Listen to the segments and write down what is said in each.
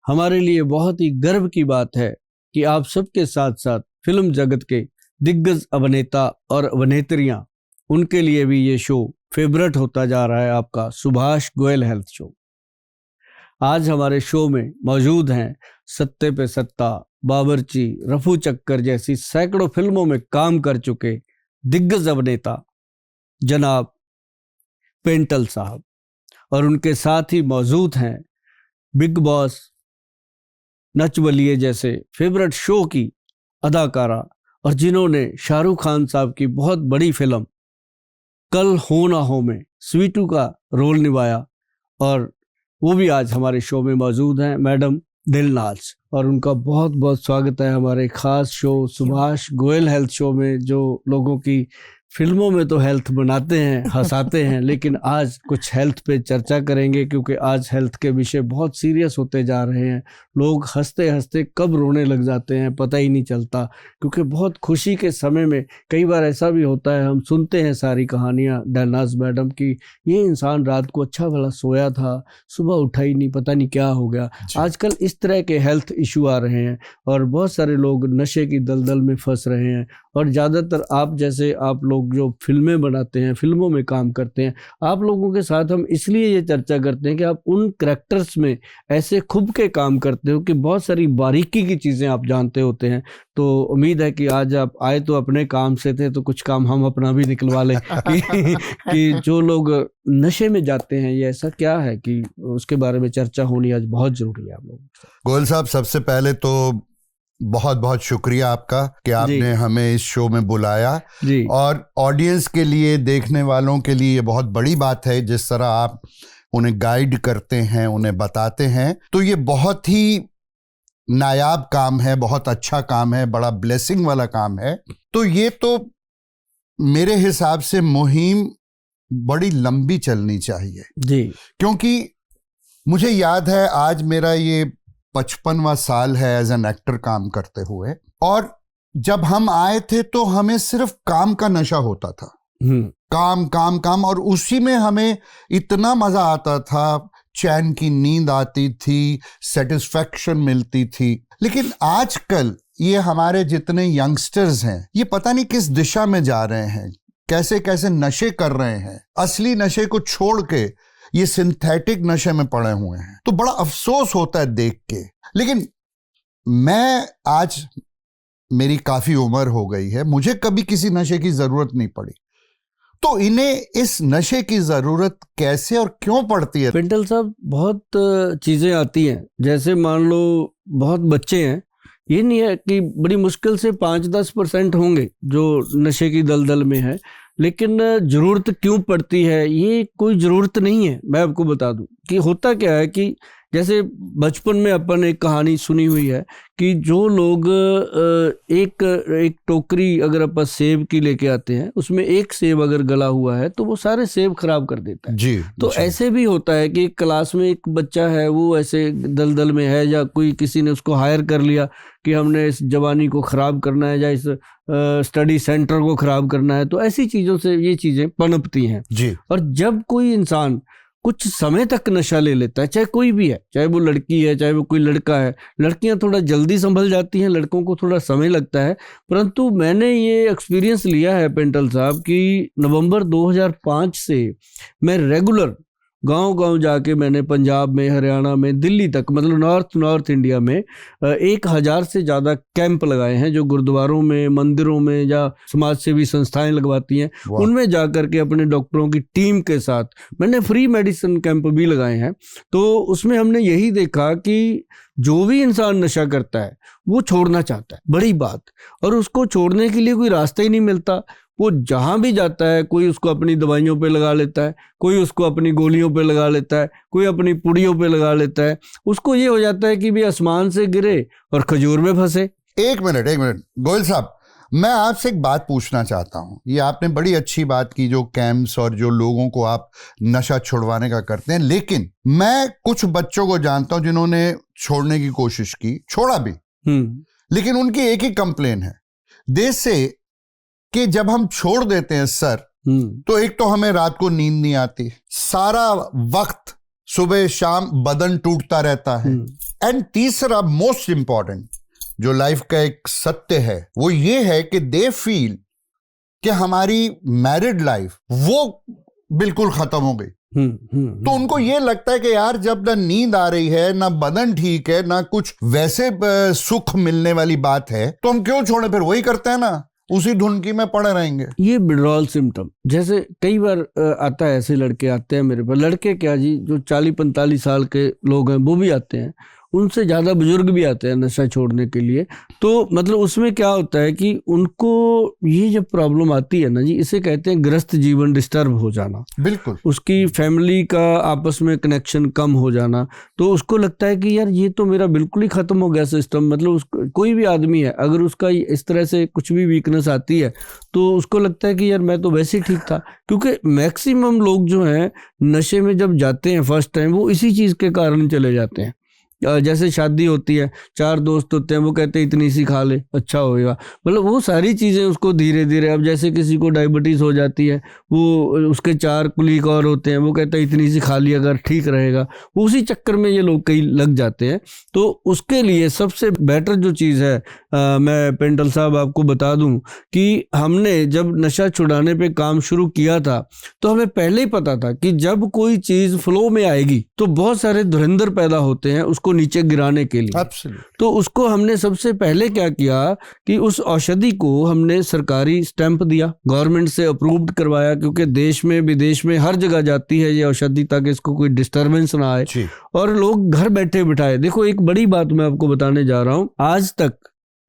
हमारे लिए बहुत ही गर्व की बात है कि आप सबके साथ साथ फिल्म जगत के दिग्गज अभिनेता और अभिनेत्रियां, उनके लिए भी ये शो फेवरेट होता जा रहा है, आपका सुभाष गोयल हेल्थ शो। आज हमारे शो में मौजूद हैं सत्ते पे सत्ता, बावर्ची, रफू चक्कर जैसी सैकड़ों फिल्मों में काम कर चुके दिग्गज अभिनेता जनाब पेंटल साहब, और उनके साथ ही मौजूद हैं बिग बॉस, नच बलिए जैसे फेवरेट शो की अदाकारा, और जिन्होंने शाहरुख खान साहब की बहुत बड़ी फिल्म कल हो ना हो में स्वीटू का रोल निभाया, और वो भी आज हमारे शो में मौजूद हैं, मैडम दिलनाज। और उनका बहुत बहुत स्वागत है हमारे खास show Subhash Goyal health show में, जो लोगों की फिल्मों में तो हेल्थ बनाते हैं, हंसाते हैं, लेकिन आज कुछ हेल्थ पे चर्चा करेंगे, क्योंकि आज हेल्थ के विषय बहुत सीरियस होते जा रहे हैं। लोग हंसते हंसते कब रोने लग जाते हैं पता ही नहीं चलता, क्योंकि बहुत खुशी के समय में कई बार ऐसा भी होता है, हम सुनते हैं सारी कहानियां दिलनाज मैडम की, ये इंसान रात को अच्छा भला सोया था, सुबह उठा ही नहीं, पता नहीं क्या हो गया। आजकल इस तरह के हेल्थ इशू आ रहे हैं और बहुत सारे लोग नशे की दलदल में फंस रहे हैं। और ज़्यादातर आप जैसे आप लोग जो फिल्में बनाते हैं, फिल्मों में काम करते हैं, आप लोगों के साथ हम इसलिए ये चर्चा करते हैं कि आप उन कैरेक्टर्स में ऐसे खूब के काम करते हो कि बहुत सारी बारीकी की चीज़ें आप जानते होते हैं। तो उम्मीद है कि आज आप आए तो अपने काम से थे, तो कुछ काम हम अपना भी निकलवा लें कि जो लोग नशे में जाते हैं ये ऐसा क्या है कि उसके बारे में चर्चा होनी आज बहुत ज़रूरी है आप लोगों को। गोयल साहब, सबसे पहले तो बहुत बहुत शुक्रिया आपका कि आपने हमें इस शो में बुलाया, और ऑडियंस के लिए, देखने वालों के लिए ये बहुत बड़ी बात है। जिस तरह आप उन्हें गाइड करते हैं, उन्हें बताते हैं, तो ये बहुत ही नायाब काम है, बहुत अच्छा काम है, बड़ा ब्लेसिंग वाला काम है। तो ये तो मेरे हिसाब से मुहिम बड़ी लंबी चलनी चाहिए जी, क्योंकि मुझे याद है आज मेरा ये 55वां साल है एज एन एक्टर काम करते हुए, और जब हम आए थे तो हमें सिर्फ काम का नशा होता था, काम काम काम, और उसी में हमें इतना मजा आता था, चैन की नींद आती थी, सेटिस्फैक्शन मिलती थी। लेकिन आजकल ये हमारे जितने यंगस्टर्स हैं, ये पता नहीं किस दिशा में जा रहे हैं, कैसे कैसे नशे कर रहे हैं, असली नशे को छोड़ के ये सिंथेटिक नशे में पड़े हुए हैं। तो बड़ा अफसोस होता है देख के। लेकिन मैं आज, मेरी काफी उम्र हो गई है, मुझे कभी किसी नशे की जरूरत नहीं पड़ी, तो इन्हें इस नशे की जरूरत कैसे और क्यों पड़ती है? पेंटल साहब, बहुत चीजें आती हैं, जैसे मान लो बहुत बच्चे हैं, ये नहीं है कि बड़ी मुश्किल से 5-10% होंगे जो नशे की दलदल में है, लेकिन ज़रूरत क्यों पड़ती है, ये कोई ज़रूरत नहीं है। मैं आपको बता दूं कि होता क्या है कि जैसे बचपन में अपन एक कहानी सुनी हुई है कि जो लोग एक टोकरी अगर अपन सेब की लेके आते हैं, उसमें एक सेब अगर गला हुआ है तो वो सारे सेब खराब कर देता है। जी, तो जी। ऐसे भी होता है कि एक क्लास में एक बच्चा है, वो ऐसे दलदल में है, या कोई किसी ने उसको हायर कर लिया कि हमने इस जवानी को खराब करना है या इस स्टडी सेंटर को खराब करना है, तो ऐसी चीज़ों से ये चीज़ें पनपती हैं जी। और जब कोई इंसान कुछ समय तक नशा ले लेता है, चाहे कोई भी है, चाहे वो लड़की है, चाहे वो कोई लड़का है, लड़कियां थोड़ा जल्दी संभल जाती हैं, लड़कों को थोड़ा समय लगता है, परंतु मैंने ये एक्सपीरियंस लिया है पेंटल साहब कि नवंबर 2005 से मैं रेगुलर गांव-गांव जाके मैंने पंजाब में, हरियाणा में, दिल्ली तक, मतलब नॉर्थ इंडिया में 1000 से ज़्यादा कैंप लगाए हैं, जो गुरुद्वारों में, मंदिरों में या समाज सेवी संस्थाएं लगवाती हैं, उनमें जा कर के अपने डॉक्टरों की टीम के साथ मैंने फ्री मेडिसिन कैंप भी लगाए हैं। तो उसमें हमने यही देखा कि जो भी इंसान नशा करता है वो छोड़ना चाहता है, बड़ी बात, और उसको छोड़ने के लिए कोई रास्ता ही नहीं मिलता। वो जहाँ भी जाता है, कोई उसको अपनी दवाइयों पे लगा लेता है, कोई उसको अपनी गोलियों पे लगा लेता है, कोई अपनी पुड़ियों पे लगा लेता है। उसको ये हो जाता है कि भी आसमान से गिरे और खजूर में फंसे। एक मिनट गोयल साहब, मैं आपसे एक बात पूछना चाहता हूँ। ये आपने बड़ी अच्छी बात की, जो कैंप्स और जो लोगों को आप नशा छुड़वाने का करते हैं, लेकिन मैं कुछ बच्चों को जानता हूँ जिन्होंने छोड़ने की कोशिश की, छोड़ा भी, लेकिन उनकी एक ही कंप्लेन है, देश से, कि जब हम छोड़ देते हैं सर, तो एक तो हमें रात को नींद नहीं आती, सारा वक्त सुबह शाम बदन टूटता रहता है। एंड तीसरा मोस्ट इंपॉर्टेंट जो लाइफ का एक सत्य है वो ये है कि दे फील कि हमारी मैरिड लाइफ वो बिल्कुल खत्म हो गई। तो उनको ये लगता है कि यार जब ना नींद आ रही है, ना बदन ठीक है, ना कुछ वैसे सुख मिलने वाली बात है, तो हम क्यों छोड़े, फिर वही करते हैं ना, उसी धुन की में पड़े रहेंगे। ये विड्रॉल सिम्टम जैसे कई बार आता है, ऐसे लड़के आते हैं मेरे पास, लड़के क्या जी, जो 40-45 साल के लोग हैं वो भी आते हैं, उनसे ज़्यादा बुजुर्ग भी आते हैं नशा छोड़ने के लिए। तो मतलब उसमें क्या होता है कि उनको ये जब प्रॉब्लम आती है ना जी, इसे कहते हैं ग्रस्त जीवन डिस्टर्ब हो जाना। बिल्कुल। उसकी फैमिली का आपस में कनेक्शन कम हो जाना, तो उसको लगता है कि यार ये तो मेरा बिल्कुल ही ख़त्म हो गया सिस्टम। मतलब उसको, कोई भी आदमी है अगर उसका इस तरह से कुछ भी वीकनेस आती है तो उसको लगता है कि यार मैं तो वैसे ही ठीक था। क्योंकि मैक्सिमम लोग जो हैं नशे में जब जाते हैं फर्स्ट टाइम, वो इसी चीज़ के कारण चले जाते हैं। जैसे शादी होती है, 4 दोस्त होते हैं, वो कहते हैं इतनी सी खा ले अच्छा होएगा, मतलब वो सारी चीज़ें उसको धीरे धीरे, अब जैसे किसी को डायबिटीज़ हो जाती है, वो उसके 4 कुलीग और होते हैं, वो कहते हैं इतनी सी खा ली अगर ठीक रहेगा, वो उसी चक्कर में ये लोग कई लग जाते हैं। तो उसके लिए सबसे बेटर जो चीज़ है, मैं पेंटल साहब आपको बता दूं कि हमने जब नशा छुड़ाने पे काम शुरू किया था तो हमें पहले ही पता था कि जब कोई चीज़ फ्लो में आएगी तो बहुत सारे धुरंधर पैदा होते हैं उसको नीचे गिराने के लिए। तो उसको हमने सबसे पहले क्या किया कि उस औषधि को हमने सरकारी स्टैंप दिया, गवर्नमेंट से अप्रूव्ड करवाया, क्योंकि देश में विदेश में हर जगह जाती है ये औषधि ताकि इसको कोई डिस्टर्बेंस ना आए, और लोग घर बैठे बिठाए। देखो एक बड़ी बात मैं आपको बताने जा रहा हूँ, आज तक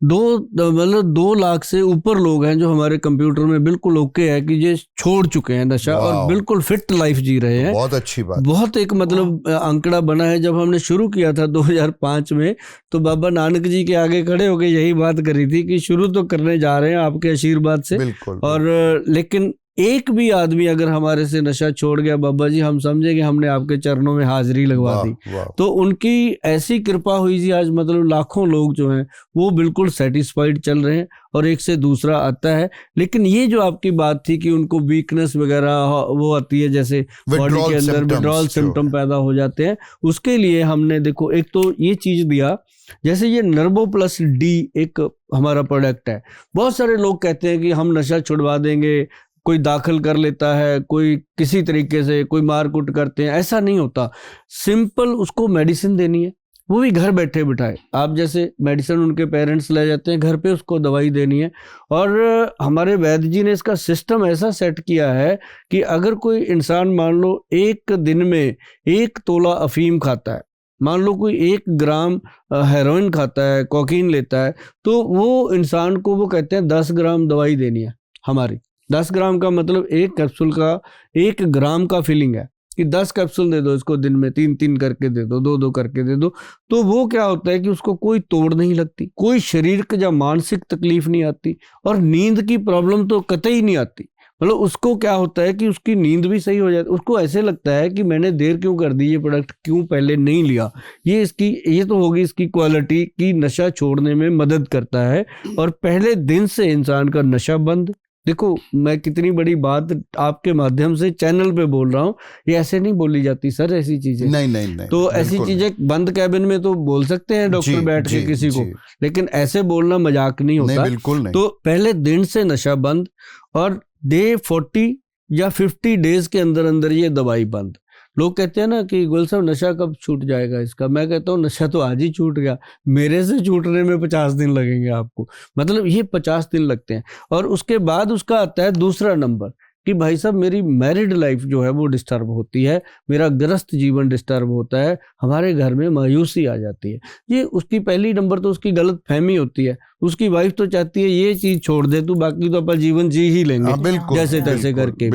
2 लाख से ऊपर लोग हैं जो हमारे कंप्यूटर में बिल्कुल ओके है कि ये छोड़ चुके हैं नशा और बिल्कुल फिट लाइफ जी रहे हैं। बहुत अच्छी बात। बहुत एक मतलब आंकड़ा बना है। जब हमने शुरू किया था 2005 में, तो बाबा नानक जी के आगे खड़े होकर यही बात करी थी कि शुरू तो करने जा रहे हैं आपके आशीर्वाद से, बिल्कुल। और लेकिन एक भी आदमी अगर हमारे से नशा छोड़ गया बाबा जी, हम समझे कि हमने आपके चरणों में हाजिरी लगवा दी। तो उनकी ऐसी कृपा हुई जी, आज मतलब लाखों लोग जो हैं वो बिल्कुल सेटिस्फाइड चल रहे हैं और एक से दूसरा आता है। लेकिन ये जो आपकी बात थी कि उनको वीकनेस वगैरह वो आती है, जैसे बॉडी के अंदर विड्रॉल सिम्टम पैदा हो जाते हैं, उसके लिए हमने देखो एक तो ये चीज दिया, जैसे ये नर्वो प्लस डी एक हमारा प्रोडक्ट है। बहुत सारे लोग कहते हैं कि हम नशा छुड़वा देंगे, कोई दाखिल कर लेता है, कोई किसी तरीके से, कोई मारकुट करते हैं, ऐसा नहीं होता। सिंपल उसको मेडिसिन देनी है, वो भी घर बैठे बिठाए। आप जैसे मेडिसिन उनके पेरेंट्स ले जाते हैं, घर पे उसको दवाई देनी है। और हमारे वैद्य जी ने इसका सिस्टम ऐसा सेट किया है कि अगर कोई इंसान मान लो एक दिन में 1 तोला अफीम खाता है, मान लो कोई 1 ग्राम हेरोइन खाता है, कोकीन लेता है, तो वो इंसान को वो कहते हैं 10 ग्राम दवाई देनी है हमारी। 10 ग्राम का मतलब 1 कैप्सूल का 1 ग्राम का फीलिंग है कि 10 कैप्सूल दे दो इसको, दिन में 3-3 करके दे दो, 2-2 करके दे दो। तो वो क्या होता है कि उसको कोई तोड़ नहीं लगती, कोई शारीरिक या मानसिक तकलीफ नहीं आती, और नींद की प्रॉब्लम तो कतई नहीं आती। मतलब उसको क्या होता है कि उसकी नींद भी सही हो जाती, उसको ऐसे लगता है कि मैंने देर क्यों कर दी, ये प्रोडक्ट क्यों पहले नहीं लिया। ये तो होगी इसकी क्वालिटी की नशा छोड़ने में मदद करता है, और पहले दिन से इंसान का नशा बंद। देखो मैं कितनी बड़ी बात आपके माध्यम से चैनल पे बोल रहा हूँ, ये ऐसे नहीं बोली जाती सर ऐसी चीजें। नहीं तो ऐसी चीजें बंद कैबिन में तो बोल सकते हैं डॉक्टर बैठ के किसी को, लेकिन ऐसे बोलना मजाक नहीं होता। बिल्कुल नहीं। तो पहले दिन से नशा बंद, और डे 40 या 50 डेज के अंदर अंदर ये दवाई बंद। लोग कहते हैं ना कि गोयल साहब नशा कब छूट जाएगा इसका, मैं कहता हूँ नशा तो आज ही छूट गया, मेरे से छूटने में 50 दिन लगेंगे आपको। मतलब ये 50 दिन लगते हैं। और उसके बाद उसका आता है दूसरा नंबर कि भाई साहब मेरी मैरिड लाइफ जो है वो डिस्टर्ब होती है, मेरा ग्रस्त जीवन डिस्टर्ब होता है, हमारे घर में मायूसी आ जाती है। ये उसकी पहली नंबर तो उसकी गलत फहमी होती है। उसकी वाइफ तो चाहती है ये चीज छोड़ दे तू, बाकी तो अपन जीवन जी ही लेंगे जैसे तैसे करके।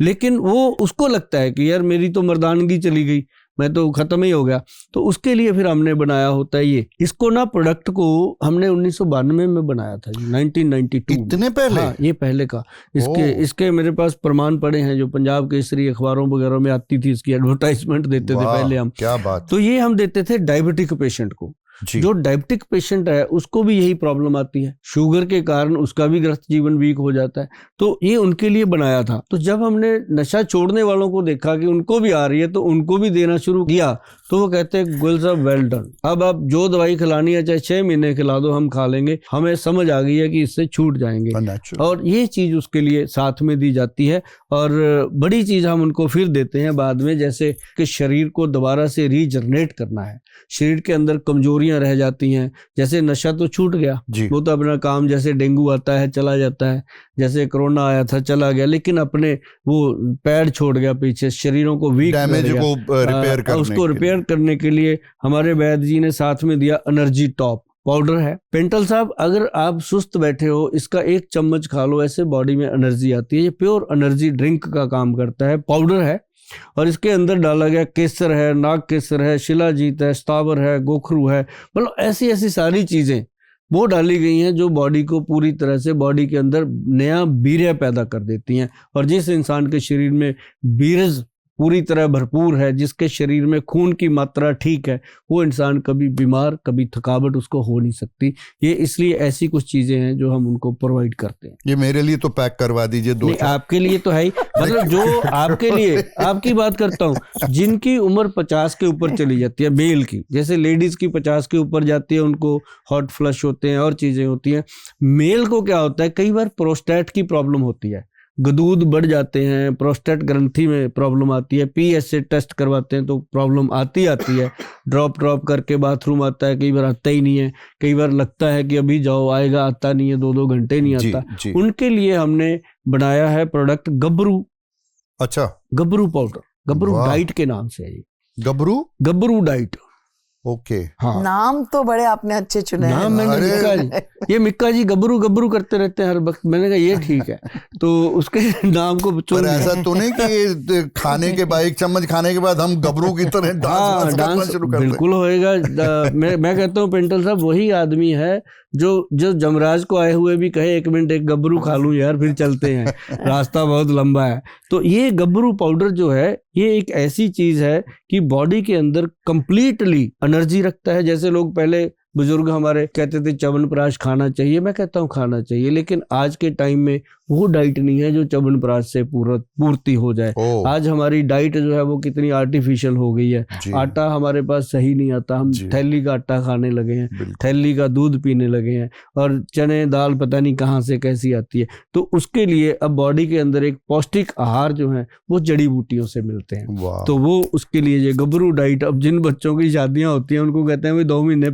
लेकिन वो उसको लगता है कि यार मेरी तो मर्दानगी चली गई, मैं तो खत्म ही हो गया। तो उसके लिए फिर हमने बनाया होता है ये, इसको ना प्रोडक्ट को हमने 1992 में बनाया था, 1992। इतने पहले? हाँ, ये पहले का। इसके मेरे पास प्रमाण पड़े हैं, जो पंजाब केसरी अखबारों वगैरह में आती थी, इसकी एडवर्टाइजमेंट देते थे पहले हम। क्या बात। तो ये हम देते थे डायबिटिक पेशेंट को। जो डायबिटिक पेशेंट है उसको भी यही प्रॉब्लम आती है, शुगर के कारण उसका भी ग्रस्त जीवन वीक हो जाता है। तो ये उनके लिए बनाया था। तो जब हमने नशा छोड़ने वालों को देखा कि उनको भी आ रही है तो उनको भी देना शुरू किया, तो वो कहते हैं गोयल साहब वेल डन, अब आप जो दवाई खिलानी है चाहे 6 महीने खिला दो, हम खा लेंगे, हमें समझ आ गई है कि इससे छूट जाएंगे। और ये चीज उसके लिए साथ में दी जाती है। और बड़ी चीज हम उनको फिर देते हैं बाद में, जैसे कि शरीर को दोबारा से रीजनरेट करना है, शरीर के अंदर कमजोरियां रह जाती हैं। जैसे नशा तो छूट गया, वो तो अपना काम, जैसे डेंगू आता है चला जाता है, जैसे कोरोना आया था चला गया, लेकिन अपने वो पैर छोड़ गया पीछे, शरीरों को वीक डैमेज को रिपेयर करने उसको रिपेयर करने के लिए हमारे वैद्य जी ने साथ में दिया एनर्जी टॉप पाउडर है। पेंटल साहब, अगर आप सुस्त बैठे हो, इसका 1 चम्मच खा लो, ऐसे बॉडी में एनर्जी आती है। ये प्योर एनर्जी ड्रिंक का काम करता है, पाउडर है। और इसके अंदर डाला गया केसर है, नाग केसर है, शिलाजीत है, स्थावर है, गोखरू है, मतलब ऐसी ऐसी सारी चीजें वो डाली गई हैं जो बॉडी को पूरी तरह से बॉडी के अंदर नया वीर्य पैदा कर देती हैं। और जिस इंसान के शरीर में वीर्य पूरी तरह भरपूर है, जिसके शरीर में खून की मात्रा ठीक है, वो इंसान कभी बीमार, कभी थकावट उसको हो नहीं सकती। ये इसलिए ऐसी कुछ चीजें हैं जो हम उनको प्रोवाइड करते हैं। ये मेरे लिए तो पैक करवा दीजिए 2। आपके लिए तो है ही, मतलब जो आपके लिए, आपकी बात करता हूँ, जिनकी उम्र 50 के ऊपर चली जाती है, मेल की, जैसे लेडीज की 50 के ऊपर जाती है, उनको हॉट फ्लश होते हैं और चीजें होती हैं। मेल को क्या होता है, कई बार प्रोस्टेट की प्रॉब्लम होती है, गदूद बढ़ जाते हैं, प्रोस्टेट ग्रंथि में प्रॉब्लम आती है, PSA टेस्ट करवाते हैं तो प्रॉब्लम आती है, ड्रॉप करके बाथरूम आता है, कई बार आता ही नहीं है, कई बार लगता है कि अभी जाओ आएगा, आता नहीं है, 2 घंटे नहीं आता। उनके लिए हमने बनाया है प्रोडक्ट गबरू। अच्छा, गबरू पाउडर, गबरू डाइट के नाम से है ये, गबरू डाइट। ओके, हाँ, नाम तो बड़े आपने अच्छे चुने नाम मैंने मिक्का जी गबरू करते रहते हैं हर वक्त, मैंने कहा ये ठीक है, तो उसके नाम को पर ऐसा तो नहीं कि खाने के बाद 1 चम्मच खाने के बाद हम गबरू की तरह डांस शुरू कर दें? बिल्कुल होएगा। मैं कहता हूँ पेंटल साहब वही आदमी है जो जमराज को आए हुए भी कहे 1 मिनट एक गबरू खा लूं यार, फिर चलते हैं, रास्ता बहुत लंबा है। तो ये गबरू पाउडर जो है, ये एक ऐसी चीज है कि बॉडी के अंदर कंप्लीटली एनर्जी रखता है। जैसे लोग पहले बुजुर्ग हमारे कहते थे च्यवनप्राश खाना चाहिए, मैं कहता हूँ खाना चाहिए, लेकिन आज के टाइम में वो डाइट नहीं है जो च्यवनप्राश से पूर्ति हो जाए। आज हमारी डाइट जो है वो कितनी आर्टिफिशियल हो गई है। आटा हमारे पास सही नहीं आता, हम थैली का आटा खाने लगे हैं, थैली का दूध पीने लगे हैं, और चने दाल पता नहीं कहाँ से कैसी आती है। तो उसके लिए अब बॉडी के अंदर एक पौष्टिक आहार जो है वो जड़ी बूटियों से मिलते हैं। तो वो उसके लिए ये गबरू डाइट, अब जिन बच्चों की शादियां होती हैं उनको कहते हैं भाई 2 महीने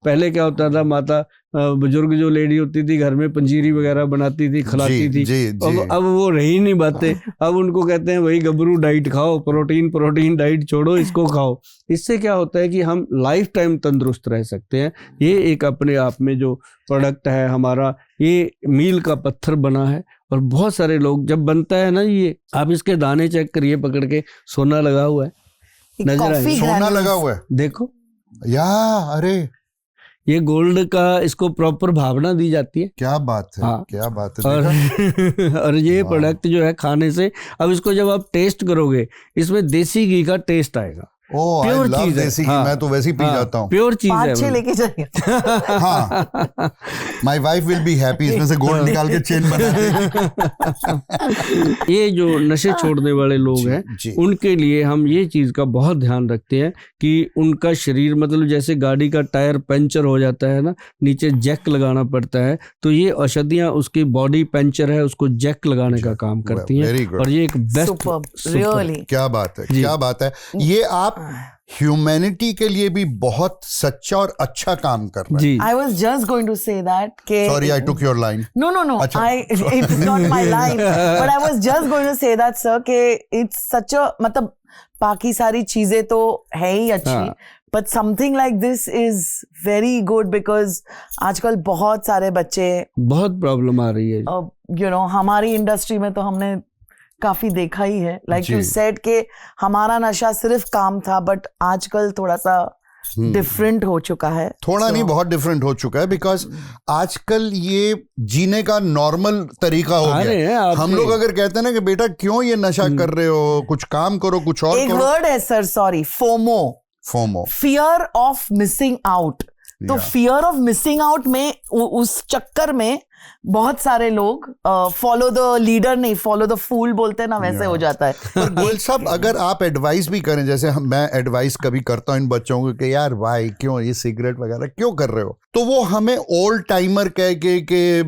पहले क्या होता था, माता बुजुर्ग जो लेडी होती थी घर में पंजीरी वगैरह बनाती थी, खिलाती थी। अब वो रही नहीं बातें, अब उनको कहते हैं वही गबरू डाइट खाओ, प्रोटीन डाइट छोड़ो, इसको खाओ। इससे क्या होता है कि हम लाइफ टाइम तंदुरुस्त रह सकते हैं। ये एक अपने आप में जो प्रोडक्ट है हमारा, ये मील का पत्थर बना है। और बहुत सारे लोग जब बनता है ना, ये आप इसके दाने चेक करिए पकड़ के, सोना लगा हुआ है, नजर आए, सोना लगा हुआ है, देखो यार, अरे ये गोल्ड का इसको प्रॉपर भावना दी जाती है। क्या बात है, हाँ। क्या बात है। और ये प्रोडक्ट जो है खाने से, अब इसको जब आप टेस्ट करोगे, इसमें देसी घी का टेस्ट आएगा। प्योर चीज है। हाँ, मैं तो वैसे ही पी जाता हूँ। प्योर चीज है। 5-6 लेके जाइए। हाँ, my wife will be happy. इसमें से गोल्ड निकाल के चेन बना। ये जो नशे छोड़ने वाले लोग हैं, उनके लिए हम ये चीज का बहुत ध्यान रखते हैं कि उनका शरीर, मतलब जैसे गाड़ी का टायर पंचर हो जाता है ना, नीचे जैक लगाना पड़ता है, तो ये औषधियां, उसकी बॉडी पंचर है उसको जैक लगाने का काम करती हैं। और ये एक बेस्ट, रियली क्या बात है, क्या बात है। ये आप ह्यूमैनिटी के लिए भी बहुत सच्चा और अच्छा काम कर रहे हैं। I was just going to say that के Sorry, I took your line. No. It's not my line. But I was just going to say that, sir, के it's such a, मतलब बाकी सारी चीजें तो है ही अच्छी, but something like this is very good because आजकल बहुत सारे बच्चे, बहुत प्रॉब्लम आ रही है। You know, हमारी इंडस्ट्री में तो हमने काफी देखा ही है। लाइक यू सेड के हमारा नशा सिर्फ काम था, बट आजकल थोड़ा सा डिफरेंट हो चुका है। थोड़ा नहीं, बहुत डिफरेंट हो चुका है, बिकॉज आजकल ये जीने का नॉर्मल तरीका हो गया है। हम लोग अगर कहते हैं ना कि बेटा क्यों ये नशा कर रहे हो, कुछ काम करो, कुछ और एक वर्ड है sir, sorry, FOMO. FOMO, fear of missing out. तो Yeah. Fear of missing out में उस चक्कर में बहुत सारे लोग फॉलो द लीडर नहीं, फॉलो द फूल बोलते हैं ना, वैसे हो जाता है। पर गोयल साहब, अगर आप एडवाइस भी करें, जैसे मैं एडवाइस कभी करता हूँ इन बच्चों को कि यार भाई क्यों ये सिगरेट वगैरह क्यों कर रहे हो, तो वो हमें ओल्ड टाइमर कह के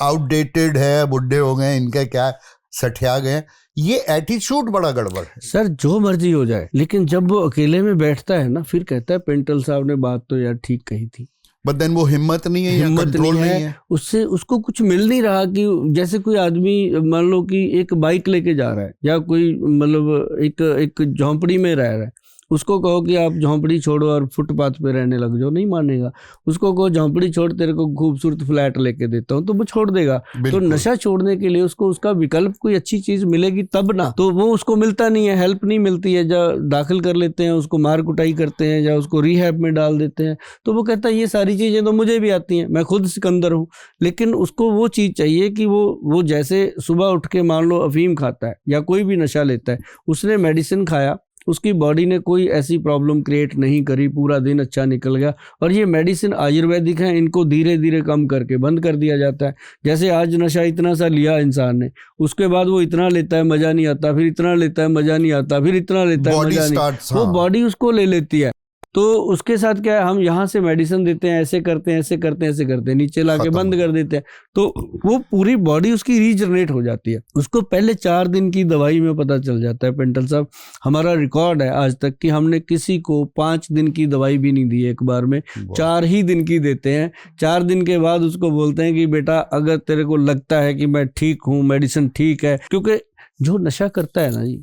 आउटडेटेड है, बुढ़े हो गए, इनके क्या सठिया गए, ये एटीट्यूड बड़ा गड़बड़ है। सर जो मर्जी हो जाए, लेकिन जब वो अकेले में बैठता है ना, फिर कहता है पेंटल साहब ने बात तो यार ठीक कही थी। बट देन वो हिम्मत नहीं है, हिम्मत कंट्रोल नहीं है। उससे उसको कुछ मिल नहीं रहा। कि जैसे कोई आदमी मान लो कि एक बाइक लेके जा रहा है, या कोई मतलब एक झोंपड़ी में रह रहा है, उसको कहो कि आप झोंपड़ी छोड़ो और फुटपाथ पे रहने लग जाओ, नहीं मानेगा। उसको कहो झोंपड़ी छोड़, तेरे को खूबसूरत फ्लैट लेके देता हूँ, तो वो छोड़ देगा। तो बिल्कुल। नशा छोड़ने के लिए उसको उसका विकल्प कोई अच्छी चीज मिलेगी तब ना, तो वो उसको मिलता नहीं है, हेल्प नहीं मिलती है। जब दाखिल कर लेते हैं उसको, मार कुटाई करते हैं, या उसको रिहैब में डाल देते हैं, तो वो कहता है ये सारी चीजें तो मुझे भी आती हैं, मैं खुद सिकंदर हूँ। लेकिन उसको वो चीज चाहिए कि वो जैसे सुबह उठ के मान लो अफीम खाता है या कोई भी नशा लेता है, उसने मेडिसिन खाया, उसकी बॉडी ने कोई ऐसी प्रॉब्लम क्रिएट नहीं करी, पूरा दिन अच्छा निकल गया। और ये मेडिसिन आयुर्वेदिक है, इनको धीरे धीरे कम करके बंद कर दिया जाता है। जैसे आज नशा इतना सा लिया इंसान ने, उसके बाद वो इतना लेता है मजा नहीं आता, फिर इतना लेता है मजा नहीं आता, फिर इतना लेता है मजा नहीं, वो बॉडी उसको ले लेती है। तो उसके साथ क्या है, हम यहाँ से मेडिसिन देते हैं, ऐसे करते हैं, ऐसे करते हैं, ऐसे करते हैं, नीचे लाके बंद कर देते हैं, तो वो पूरी बॉडी उसकी रीजनरेट हो जाती है। उसको पहले 4 दिन की दवाई में पता चल जाता है। पेंटल साहब, हमारा रिकॉर्ड है आज तक कि हमने किसी को 5 दिन की दवाई भी नहीं दी एक बार में, 4 ही दिन की देते हैं। 4 दिन के बाद उसको बोलते हैं कि बेटा अगर तेरे को लगता है कि मैं ठीक हूँ, मेडिसिन ठीक है, क्योंकि जो नशा करता है ना जी,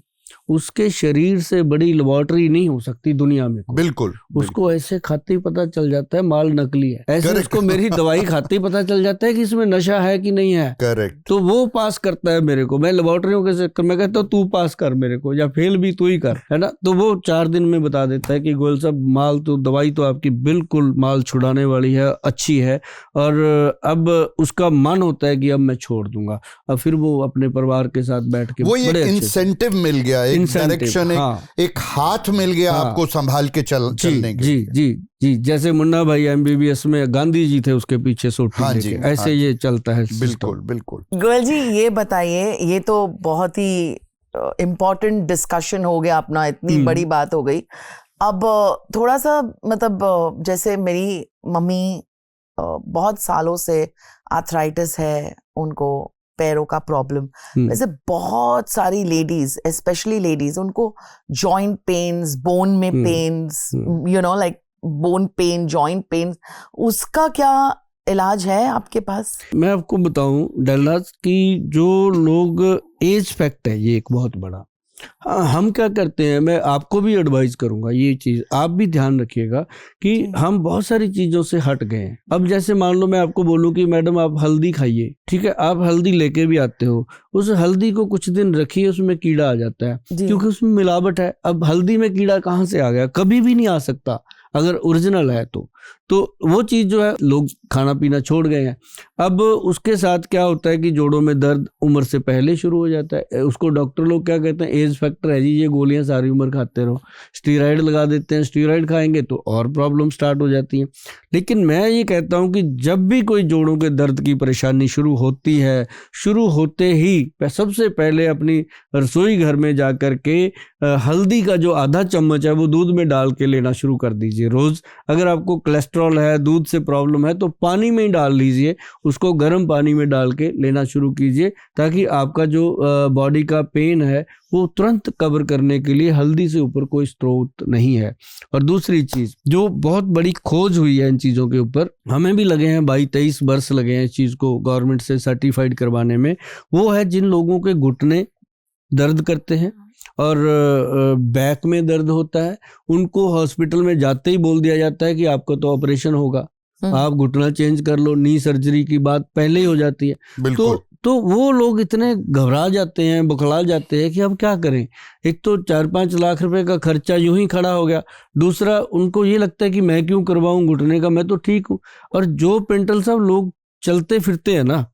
उसके शरीर से बड़ी लेबोरेटरी नहीं हो सकती दुनिया में। बिल्कुल। उसको ऐसे खाते ही पता चल जाता है माल नकली है, ऐसे उसको मेरी दवाई खाते ही पता चल जाता है कि इसमें नशा है कि नहीं है। करेक्ट। तो वो पास करता है मेरे को, मैं लेबोरेटरियों के चक्कर में कहता हूँ तू पास कर मेरे को, या फेल भी तू ही कर, है ना। तो वो 4 दिन में बता देता है कि गोयल साहब माल तो, दवाई तो आपकी बिल्कुल माल छुड़ाने वाली है, अच्छी है, और अब उसका मन होता है कि अब मैं छोड़ दूंगा। अब फिर वो अपने परिवार के साथ बैठ के, वो ये इंसेंटिव मिल गया, एक डायरेक्शन, एक हाथ मिल गया आपको संभाल के चलने के। जी, जैसे मुन्ना भाई MBBS में गांधी जी थे उसके पीछे सोटी लेके, ऐसे ये चलता है। बिल्कुल बिल्कुल। गोयल जी ये बताइए, ये तो बहुत ही इम्पोर्टेंट डिस्कशन हो गया अपना, इतनी बड़ी बात हो गई। अब थोड़ा सा मतलब जैसे मेरी मम्मी बहुत सालों से आर्थराइटिस है, उनको पैरों का प्रॉब्लम, वैसे बहुत सारी लेडीज, स्पेशली लेडीज, उनको जॉइंट पेन्स, बोन में pains, you know like bone pain, joint pain, उसका क्या इलाज है आपके पास? मैं आपको बताऊं डलराज की जो लोग, एज फैक्ट है ये एक बहुत बड़ा। हाँ, हम क्या करते हैं, मैं आपको भी एडवाइस करूंगा, ये चीज आप भी ध्यान रखिएगा कि हम बहुत सारी चीजों से हट गए हैं। अब जैसे मान लो मैं आपको बोलूं कि मैडम आप हल्दी खाइए, ठीक है, आप हल्दी लेके भी आते हो, उस हल्दी को कुछ दिन रखिए, उसमें कीड़ा आ जाता है क्योंकि उसमें मिलावट है। अब हल्दी में कीड़ा कहाँ से आ गया? कभी भी नहीं आ सकता अगर ओरिजिनल है तो वो चीज जो है लोग खाना पीना छोड़ गए हैं। अब उसके साथ क्या होता है कि जोड़ों में दर्द उम्र से पहले शुरू हो जाता है। उसको डॉक्टर लोग क्या कहते हैं, एज फैक्टर है जी, ये गोलियां सारी उम्र खाते रहो, स्टीरॉइड लगा देते हैं, स्टीरॉइड खाएंगे तो और प्रॉब्लम स्टार्ट हो जाती है। लेकिन मैं ये कहता हूं कि जब भी कोई जोड़ों के दर्द की परेशानी शुरू होती है, शुरू होते ही सबसे पहले अपनी रसोई घर में जा करके हल्दी का जो आधा चम्मच है वो दूध में डाल के लेना शुरू कर दीजिए रोज। अगर आपको कोलेस्ट्रॉल है, दूध से प्रॉब्लम है, तो पानी में ही डाल लीजिए, उसको गर्म पानी में डाल के लेना शुरू कीजिए, ताकि आपका जो बॉडी का पेन है वो तुरंत कवर करने के लिए हल्दी से ऊपर कोई स्रोत नहीं है। और दूसरी चीज जो बहुत बड़ी खोज हुई है इन चीजों के ऊपर, हमें भी लगे हैं 22-23 वर्ष लगे हैं इस चीज को गवर्नमेंट से सर्टिफाइड करवाने में, वो है जिन लोगों के घुटने दर्द करते हैं और बैक में दर्द होता है, उनको हॉस्पिटल में जाते ही बोल दिया जाता है कि आपका तो ऑपरेशन होगा, आप घुटना चेंज कर लो, नी सर्जरी की बात पहले ही हो जाती है। तो वो लोग इतने घबरा जाते हैं, बौखला जाते हैं कि अब क्या करें। एक तो 4-5 लाख रुपए का खर्चा यूं ही खड़ा हो गया, दूसरा उनको ये लगता है कि मैं क्यों करवाऊं घुटने का, मैं तो ठीक हूं। और जो पेंटल साहब लोग चलते फिरते हैं ना,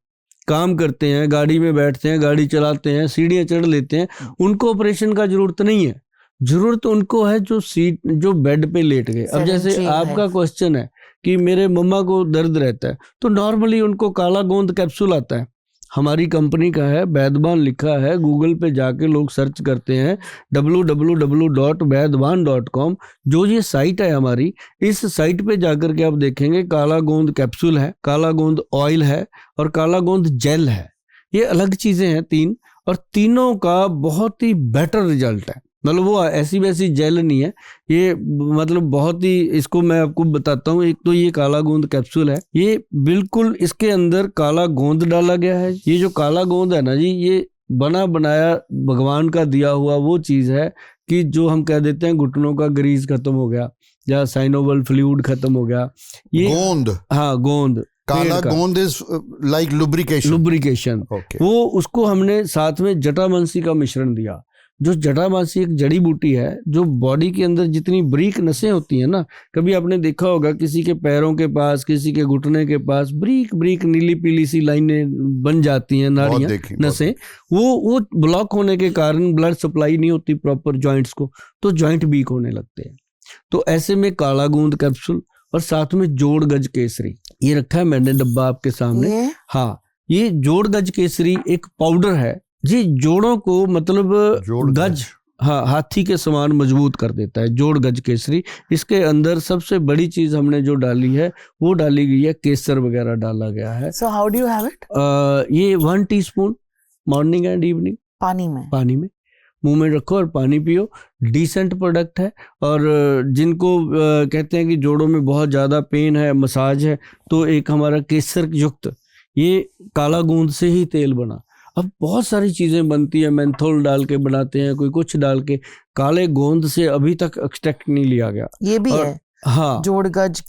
काम करते हैं, गाड़ी में बैठते हैं, गाड़ी चलाते हैं, सीढ़ियां चढ़ लेते हैं, उनको ऑपरेशन का जरूरत नहीं है। जरूरत उनको है जो सीट, जो बेड पे लेट गए। अब जैसे Sedentary आपका life. क्वेश्चन है कि मेरे मम्मा को दर्द रहता है, तो नॉर्मली उनको काला गोंद कैप्सूल आता है, हमारी कंपनी का है, वैदवान लिखा है। गूगल पे जाके लोग सर्च करते हैं www.vaidwan.com, जो ये साइट है हमारी, इस साइट पे जाकर के आप देखेंगे काला गोंद कैप्सूल है, काला गोंद ऑयल है और काला गोंद जेल है। ये अलग चीजें हैं तीन, और तीनों का बहुत ही बेटर रिजल्ट है। मतलब वो ऐसी वैसी जेल नहीं है ये, मतलब बहुत ही, इसको मैं आपको बताता हूँ। एक तो ये काला गोंद कैप्सूल है, ये बिल्कुल इसके अंदर काला गोंद डाला गया है। ये जो काला गोंद है ना जी, ये बना बनाया भगवान का दिया हुआ वो चीज है कि जो हम कह देते हैं घुटनों का ग्रीस खत्म हो गया या साइनोवल फ्लूइड खत्म हो गया, ये गोंद, हाँ गोंद, काला गोंद इज लाइक लुब्रिकेशन। ओके। वो उसको हमने साथ में जटामांसी का मिश्रण दिया। जो जटामांसी एक जड़ी बूटी है जो बॉडी के अंदर जितनी बारीक नसें होती हैं ना, कभी आपने देखा होगा किसी के पैरों के पास, किसी के घुटने के पास बारीक बारीक नीली पीली सी लाइनें बन जाती हैं, नाड़ियां, नसें, वो ब्लॉक होने के कारण ब्लड सप्लाई नहीं होती प्रॉपर जॉइंट्स को, तो जॉइंट वीक होने लगते हैं। तो ऐसे में काला गोंद कैप्सूल और साथ में जोड़ गज केसरी, ये रखा है मैंने डब्बा आपके सामने। हाँ, ये जोड़ गज केसरी एक पाउडर है जी, जोड़ों को मतलब गज, हाँ, हाथी के समान मजबूत कर देता है जोड़ गज केसरी। इसके अंदर सबसे बड़ी चीज हमने जो डाली है वो डाली गई है केसर वगैरह डाला गया है। So how do you have it? ये 1 टीस्पून मॉर्निंग एंड इवनिंग पानी में मुंह में रखो और पानी पियो। डिसेंट प्रोडक्ट है, और जिनको कहते हैं कि जोड़ों में बहुत ज़्यादा पेन है, मसाज है, तो एक हमारा केसर युक्त ये काला गोंद से ही तेल बना। अब बहुत सारी चीज़ें बनती है, मेंथोल डाल के बनाते हैं, कोई कुछ डाल के, काले गोंद से अभी तक एक्सट्रैक्ट नहीं लिया गया। ये भी है, हाँ, जोड़ गज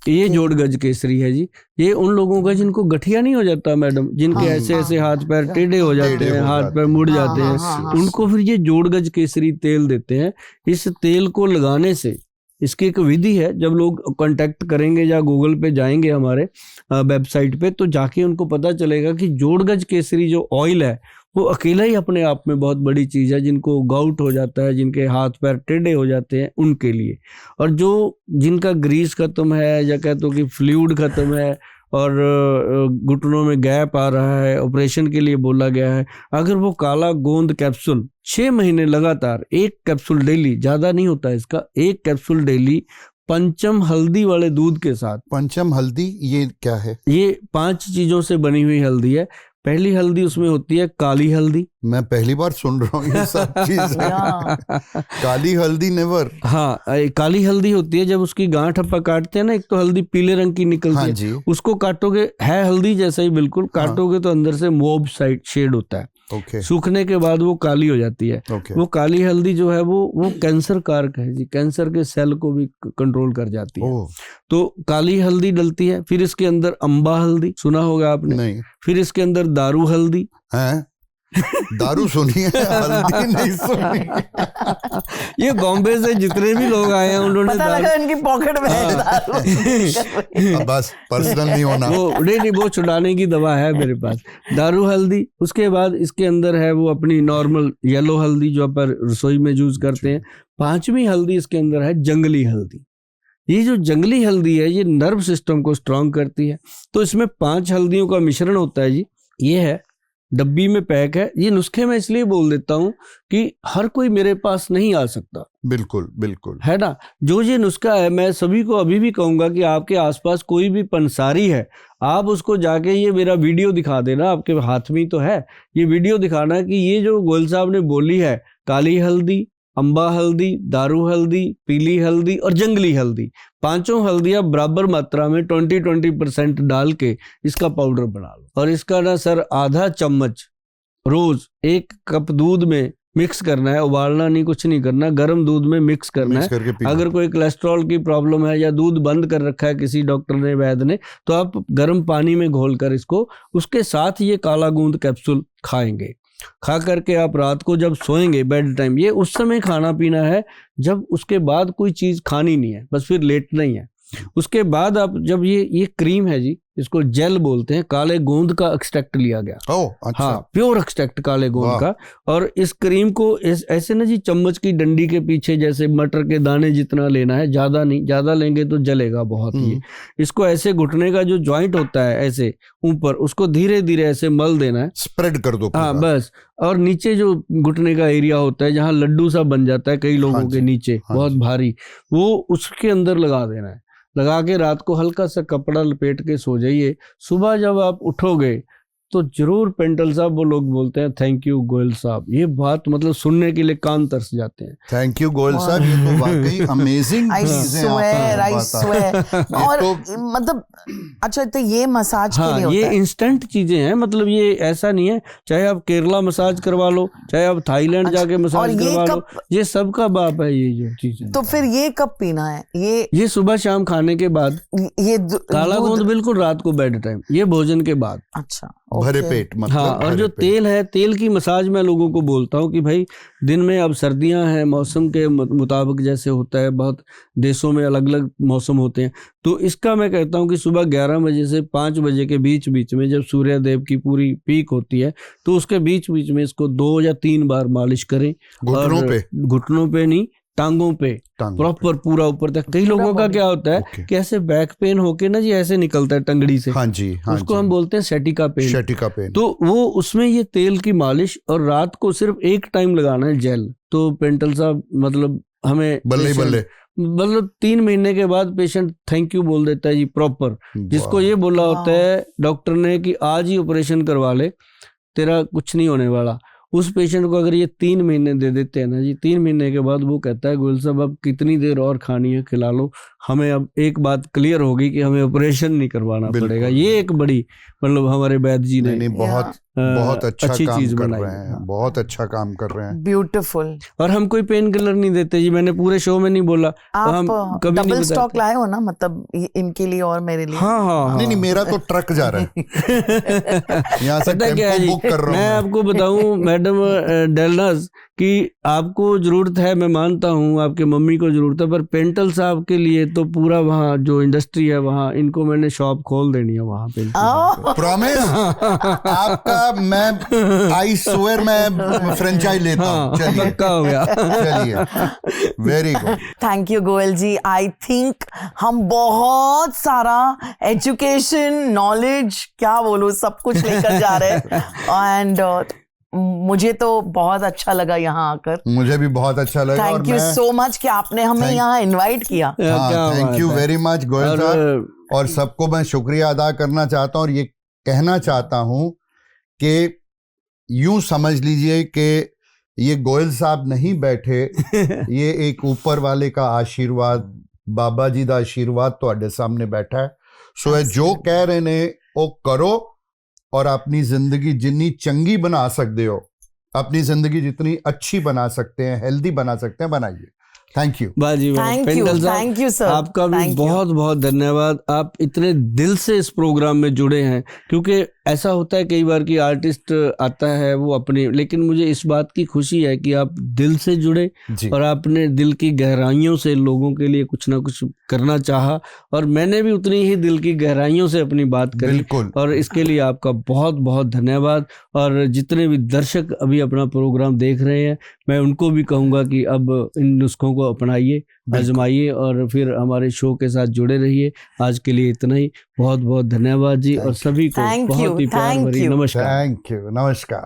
केसरी है जी। ये उन लोगों का जिनको गठिया नहीं हो जाता मैडम, जिनके ऐसे हाथ पैर टेढ़े हो जाते हैं, हाथ पैर मुड़ जाते हैं, उनको फिर ये जोड़ गज केसरी तेल देते हैं। इस तेल को लगाने से, इसकी एक विधि है, जब लोग कांटेक्ट करेंगे या गूगल पे जाएंगे हमारे वेबसाइट पे, तो जाके उनको पता चलेगा कि जोड़ गज केसरी जो ऑयल है वो अकेला ही अपने आप में बहुत बड़ी चीज़ है। जिनको गाउट हो जाता है, जिनके हाथ पैर टेढ़े हो जाते हैं, उनके लिए, और जो जिनका ग्रीस खत्म है या कहते हो कि फ्लूइड खत्म है और घुटनों में गैप आ रहा है, ऑपरेशन के लिए बोला गया है, अगर वो काला गोंद कैप्सूल 6 महीने लगातार, एक कैप्सूल डेली, ज़्यादा नहीं होता इसका, एक कैप्सूल डेली पंचम हल्दी वाले दूध के साथ। पंचम हल्दी ये क्या है? ये 5 चीज़ों से बनी हुई हल्दी है। पहली हल्दी उसमें होती है काली हल्दी, मैं पहली बार सुन रहा हूँ ये सब चीज़। काली हल्दी नेवर। हाँ, काली हल्दी होती है जब उसकी गांठ अपन काटते हैं ना, एक तो हल्दी पीले रंग की निकलती है, उसको काटोगे, है हल्दी जैसा ही बिल्कुल, काटोगे तो अंदर से मोब शेड होता है। सूखने के बाद वो काली हो जाती है। वो काली हल्दी जो है वो कैंसर कारक है जी, कैंसर के सेल को भी कंट्रोल कर जाती है। तो काली हल्दी डलती है। फिर इसके अंदर अम्बा हल्दी, सुना होगा आपने? नहीं। फिर इसके अंदर दारू हल्दी है। दारू सुनी है, हल्दी नहीं सुनी। ये बॉम्बे से जितने भी लोग आए हैं उन्होंने पता लगा इनकी पॉकेट में है दारू। बस पर्सनल नहीं होना। वो छुड़ाने की दवा है मेरे पास, दारू हल्दी। उसके बाद इसके अंदर है वो अपनी नॉर्मल येलो हल्दी जो अपन रसोई में यूज करते हैं। 5वीं हल्दी इसके अंदर है जंगली हल्दी। ये जो जंगली हल्दी है ये नर्व सिस्टम को स्ट्रांग करती है। तो इसमें 5 हल्दियों का मिश्रण होता है जी। ये है, डब्बी में पैक है। ये नुस्खे मैं इसलिए बोल देता हूँ कि हर कोई मेरे पास नहीं आ सकता। बिल्कुल बिल्कुल, है ना। जो ये नुस्खा है, मैं सभी को अभी भी कहूंगा कि आपके आसपास कोई भी पंसारी है, आप उसको जाके ये मेरा वीडियो दिखा देना, आपके हाथ में तो है, ये वीडियो दिखाना कि ये जो गोयल साहब ने बोली है, काली हल्दी, अम्बा हल्दी, दारू हल्दी, पीली हल्दी और जंगली हल्दी, 5 हल्दियां बराबर मात्रा में 20% डाल के इसका पाउडर बना लो। और इसका ना सर आधा चम्मच रोज 1 कप दूध में मिक्स करना है, उबालना नहीं, कुछ नहीं करना, गर्म दूध में मिक्स करना है। अगर कोई कोलेस्ट्रॉल की प्रॉब्लम है या दूध बंद कर रखा है किसी डॉक्टर ने, वैद्य ने, तो आप गर्म पानी में घोलकर इसको, उसके साथ ये काला गोंद कैप्सूल खाएंगे। खा करके आप रात को जब सोएंगे बेड टाइम, ये उस समय खाना पीना है जब उसके बाद कोई चीज खानी नहीं है, बस फिर लेटना ही है। उसके बाद आप जब ये क्रीम है जी, इसको जेल बोलते हैं, काले गोंद का एक्सट्रैक्ट लिया गया। ओह अच्छा। हाँ, प्योर एक्सट्रैक्ट काले गोंद वाह। का। और इस क्रीम को ऐसे ना जी, चम्मच की डंडी के पीछे जैसे मटर के दाने जितना लेना है, ज्यादा नहीं, ज्यादा लेंगे तो जलेगा बहुत ही। इसको ऐसे घुटने का जो जॉइंट होता है ऐसे ऊपर, उसको धीरे धीरे ऐसे मल देना है, स्प्रेड कर दो हाँ पूरा। बस। और नीचे जो घुटने का एरिया होता है जहाँ लड्डू सा बन जाता है कई लोगों हाँ के जी, नीचे, हाँ बहुत जी। भारी, वो उसके अंदर लगा देना है। लगा के रात को हल्का सा कपड़ा लपेट के सो जाइए। सुबह जब आप उठोगे तो जरूर पेंटल साहब, वो लोग बोलते हैं थैंक यू गोयल साहब। ये बात मतलब सुनने के लिए कान तरस जाते हैं। थैंक यू गोयल साहब, ये तो वाकई अमेजिंग I चीजें swear, I swear। और तो- मतलब अच्छा, तो ये मसाज के हाँ, लिए ये होता है? इंस्टेंट चीजें हैं, मतलब ये ऐसा नहीं है, चाहे आप केरला मसाज करवा लो, चाहे आप थाईलैंड अच्छा, जाके और मसाज ये करवा लो, कब- ये सबका बाप है ये जो चीजें। तो फिर ये कब पीना है? ये सुबह शाम खाने के बाद, ये काला दूध- गोंद बिल्कुल रात को बेड टाइम, ये भोजन के बाद। अच्छा, भरे okay। पेट मतलब। हाँ, और भरे जो पेट। तेल है, तेल की मसाज मैं लोगों को बोलता हूँ कि भाई दिन में, अब सर्दियां हैं, मौसम के मुताबिक जैसे होता है, बहुत देशों में अलग अलग मौसम होते हैं, तो इसका मैं कहता हूँ कि सुबह 11 बजे से 5 बजे के बीच बीच में, जब सूर्य देव की पूरी पीक होती है, तो उसके बीच बीच में इसको 2 या 3 बार मालिश करें। घुटनों और पे? घुटनों पे नहीं, टांगों पे टांगों प्रॉपर पूरा ऊपर तक। कई लोगों का क्या होता है ओके। कि ऐसे बैक पेन होके ना जी ऐसे निकलता है टंगड़ी से, हाँ जी, हाँ उसको जी। हम बोलते हैं सैटिका पेन। शटिका पेन। तो वो उसमें ये तेल की मालिश, और रात को सिर्फ एक टाइम लगाना है जेल। तो पेंटल साहब मतलब हमें बल्ले ही बल्ले। मतलब 3 महीने के बाद पेशेंट थैंक यू बोल देता है जी प्रॉपर। जिसको वाह। ये बोला वाह। होता है डॉक्टर ने कि आज ही ऑपरेशन करवा ले, तेरा कुछ नहीं होने वाला, उस पेशेंट को अगर ये 3 महीने दे देते हैं ना जी, 3 महीने के बाद वो कहता है गोयल साहब अब कितनी देर और खानी है, खिला लो, हमें अब एक बात क्लियर होगी कि हमें ऑपरेशन नहीं करवाना बिल्कुल। पड़ेगा। ये एक बड़ी मतलब हमारे वैद्य जी ने नहीं बहुत Yeah. बहुत अच्छा अच्छी काम चीज कर बनाई रहे है। हैं, हाँ। बहुत अच्छा काम कर रहे हैं। ब्यूटीफुल। और हम कोई पेन किलर नहीं देते जी, मैंने पूरे शो में नहीं बोला। हम आप कभी नहीं डबल बताते। स्टॉक लाए हो ना, मतलब इनके लिए और मेरे लिए? हाँ हाँ हाँ। नहीं नहीं, मेरा तो ट्रक जा रहा है यहाँ से, पता क्या है टेम्पो जी, बुक कर रहा मैं हूँ आपको बताऊं मैडम डेलनास कि आपको जरूरत है, मैं मानता हूं आपके मम्मी को जरूरत है, पर पेंटल साहब के लिए तो पूरा वहाँ जो इंडस्ट्री है वहाँ, इनको मैंने शॉप खोल देनी है वहाँ पे। प्रॉमिस आपका, मैं आई स्वेयर मैं फ्रेंचाइज लेता हूँ। हाँ, चलिए पक्का हो गया। चलिए, very good. Thank you Goyal ji. I think हम बहुत सारा एजुकेशन, नॉलेज, क्या बोलूं, सब कुछ लेकर जा रहे हैं। एंड मुझे तो बहुत अच्छा लगा यहाँ आकर। मुझे भी बहुत अच्छा लगा। थैंक यू सो मच कि आपने हमें Thank- यहाँ इनवाइट किया। क्या थैंक बात यू है। वेरी मच गोयल साहब। और और सबको मैं शुक्रिया अदा करना चाहता हूँ और ये कहना चाहता हूँ कि यूं समझ लीजिए कि ये गोयल साहब नहीं बैठे, ये एक ऊपर वाले का आशीर्वाद, बाबा जी का आशीर्वाद ਤੁਹਾਡੇ सामने बैठा है। सो जो कह रहे ने वो करो और अपनी जिंदगी जितनी चंगी बना सकते हो, अपनी जिंदगी जितनी अच्छी बना सकते हैं, हेल्दी बना सकते हैं, बनाइए। Thank you. बाजी Thank you, thank you, sir. आपका भी Thank you. बहुत बहुत धन्यवाद। आप इतने दिल से इस प्रोग्राम में जुड़े हैं, क्योंकि ऐसा होता है कई बार कि आर्टिस्ट आता है वो अपने, लेकिन मुझे इस बात की खुशी है कि आप दिल से जुड़े जी। और आपने दिल की गहराइयों से लोगों के लिए कुछ ना कुछ करना चाहा, और मैंने भी उतनी ही दिल की गहराइयों से अपनी बात करी, बिल्कुल। और इसके लिए आपका बहुत बहुत धन्यवाद। और जितने भी दर्शक अभी अपना प्रोग्राम देख रहे हैं, मैं उनको भी कहूँगा कि अब इन नुस्खों को अपनाइए, आजमाइए और फिर हमारे शो के साथ जुड़े रहिए। आज के लिए इतना ही। बहुत बहुत धन्यवाद जी, और सभी को Thank बहुत you, ही प्यार thank भरी you. नमस्कार। थैंक यू, नमस्कार।